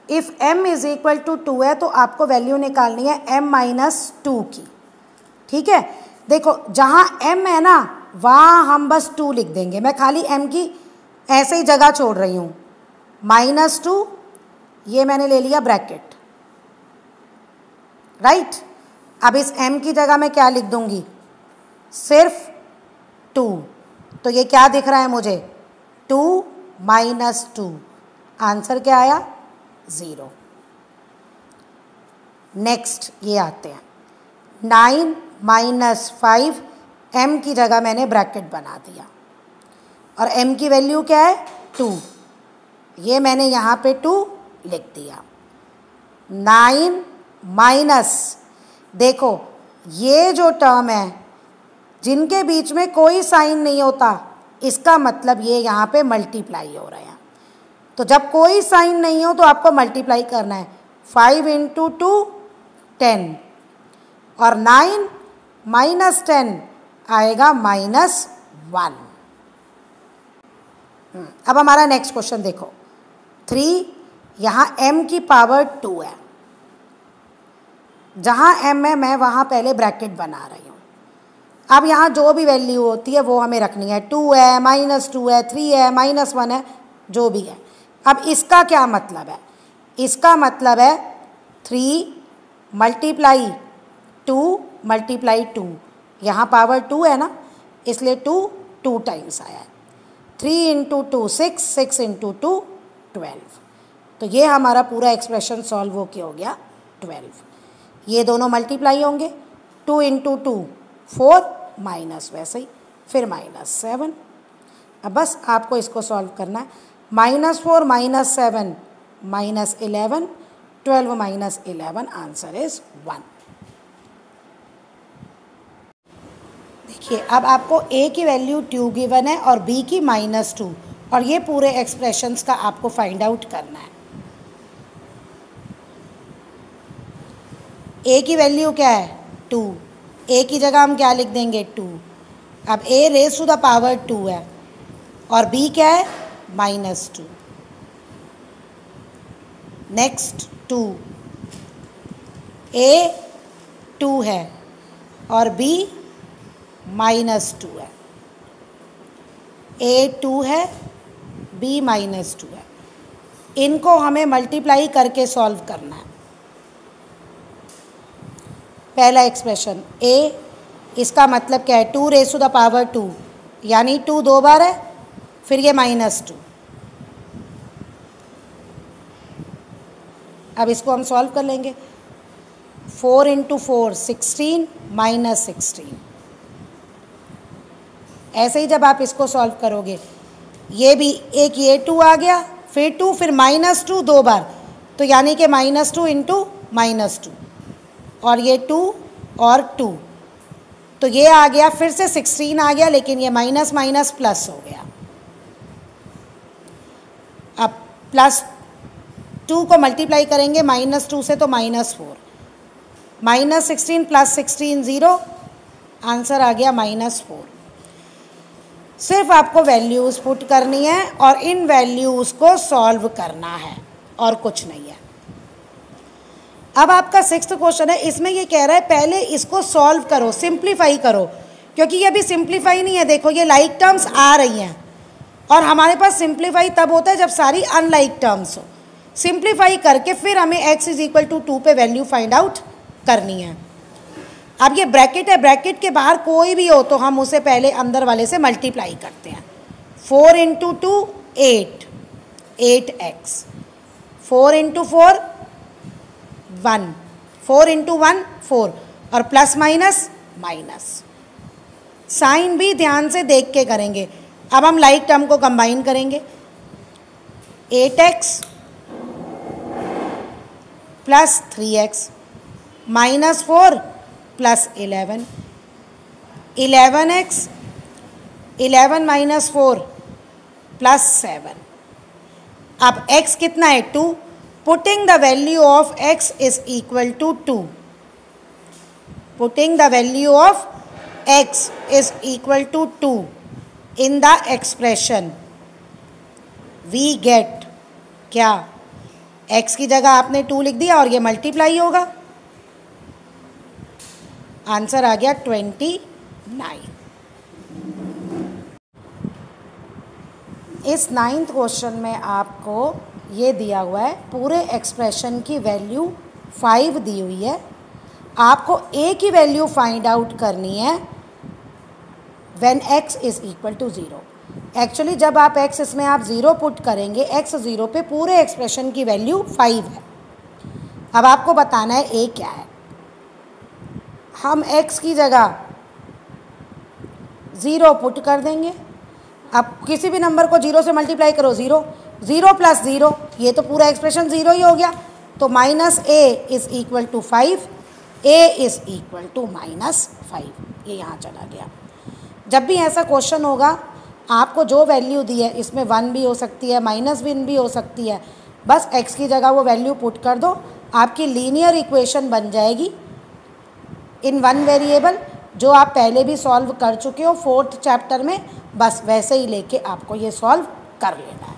If m is equal to 2 है तो आपको वैल्यू निकालनी है m माइनस 2 की। ठीक है, देखो जहाँ m है ना वहाँ हम बस 2 लिख देंगे, मैं खाली m की ऐसे ही जगह छोड़ रही हूँ। -2 ये मैंने ले लिया ब्रैकेट, राइट। अब इस m की जगह मैं क्या लिख दूंगी, सिर्फ 2। तो ये क्या दिख रहा है मुझे, 2 माइनस 2। आंसर क्या आया, 0। नेक्स्ट ये आते हैं 9 माइनस 5, m की जगह मैंने ब्रैकेट बना दिया और m की वैल्यू क्या है 2, ये मैंने यहाँ पे 2 लिख दिया। 9 माइनस, देखो ये जो टर्म है जिनके बीच में कोई साइन नहीं होता, इसका मतलब ये यहाँ पे मल्टीप्लाई हो रहे हैं। तो जब कोई साइन नहीं हो तो आपको मल्टीप्लाई करना है। 5 इंटू 2 10 और 9 माइनस 10 आएगा -1। अब हमारा नेक्स्ट क्वेश्चन देखो, 3, यहाँ m की पावर 2 है, जहाँ m है मैं वहाँ पहले ब्रैकेट बना रही हूँ। अब यहाँ जो भी वैल्यू होती है वो हमें रखनी है, 2 है, -2 है, 3 है, -1 है, जो भी है। अब इसका क्या मतलब है, इसका मतलब है 3 मल्टीप्लाई 2 मल्टीप्लाई 2, यहाँ पावर 2 है ना इसलिए 2 टाइम्स आया है। 3 इंटू 2 6, 6 इंटू 2 12। तो ये हमारा पूरा एक्सप्रेशन सॉल्व हो के हो गया 12। ये दोनों मल्टीप्लाई होंगे, 2 इंटू 2 4 माइनस वैसे ही फिर -7। अब बस आपको इसको सॉल्व करना है। -4 -7 -11, 12 माइनस 11, आंसर इज 1। देखिए अब आपको a की वैल्यू 2 गिवन है और b की -2, और ये पूरे एक्सप्रेशंस का आपको फाइंड आउट करना है। a की वैल्यू क्या है 2, a की जगह हम क्या लिख देंगे 2। अब a raise to the power 2 है और b क्या है -2। नेक्स्ट 2, a 2 है और b -2 है, a 2 है b -2 है। इनको हमें मल्टीप्लाई करके सॉल्व करना है। पहला एक्सप्रेशन a, इसका मतलब क्या है 2 रेज़ टू द पावर 2, यानी 2 2 बार है, फिर ये -2। अब इसको हम सॉल्व कर लेंगे। 4 इंटू 4 16 -16। ऐसे ही जब आप इसको सॉल्व करोगे, ये भी एक ये 2 आ गया, फिर 2, फिर -2 2 बार, तो यानी कि -2 इंटू -2, और ये 2 और 2, तो ये आ गया, फिर से 16 आ गया, लेकिन ये माइनस माइनस प्लस हो गया। अब +2 को मल्टीप्लाई करेंगे -2 से तो -4, -16 + 16 0, आंसर आ गया -4। सिर्फ आपको वैल्यूज़ पुट करनी है और इन वैल्यूज़ को सॉल्व करना है और कुछ नहीं है। अब आपका 6th क्वेश्चन है, इसमें ये कह रहा है पहले इसको सॉल्व करो, सिंप्लीफाई करो, क्योंकि ये अभी सिंप्लीफाई नहीं है। देखो ये लाइक टर्म्स आ रही हैं और हमारे पास सिंप्लीफाई तब होता है जब सारी अनलाइक टर्म्स हो। सिंप्लीफाई करके फिर हमें x = 2 पे वैल्यू फाइंड आउट करनी है। अब ये ब्रैकेट है, ब्रैकेट के बाहर कोई भी हो तो हम उसे पहले अंदर वाले से मल्टीप्लाई करते हैं। 4 इंटू 2 8, 8x, 4 इंटू 4 1, 4 इंटू 1 4, और प्लस माइनस माइनस। साइन भी ध्यान से देख के करेंगे। अब हम लाइक टर्म को कंबाइन करेंगे, 8x plus 3x -4 plus 11, 11x 11 - 4 plus 7। अब x कितना है 2, putting the value of x is equal to 2, putting the value of x is equal to 2 in the expression we get क्या x की जगह आपने 2 लिख दिया और ये मल्टीप्लाई होगा, आंसर आ गया 29। इस 9th क्वेश्चन में आपको ये दिया हुआ है, पूरे एक्सप्रेशन की वैल्यू 5 दी हुई है, आपको a की वैल्यू फाइंड आउट करनी है when x is equal to 0। Actually जब आप x इसमें आप 0 पुट करेंगे, x 0 पे पूरे एक्सप्रेशन की वैल्यू 5 है। अब आपको बताना है a क्या है। हम x की जगह 0 पुट कर देंगे। अब किसी भी नंबर को 0 से मल्टीप्लाई करो, 0, 0 प्लस 0, ये तो पूरा एक्सप्रेशन 0 ही हो गया। तो minus a is equal to 5, a is equal to -5, ये यहाँ चला गया। जब भी ऐसा क्वेश्चन होगा, आपको जो वैल्यू दी है इसमें 1 भी हो सकती है, -1 भी हो सकती है, बस x की जगह वो वैल्यू पुट कर दो, आपकी लीनियर इक्वेशन बन जाएगी इन 1 वेरिएबल, जो आप पहले भी सॉल्व कर चुके हो 4th चैप्टर में। बस वैसे ही लेके आपको ये सॉल्व कर लेना है।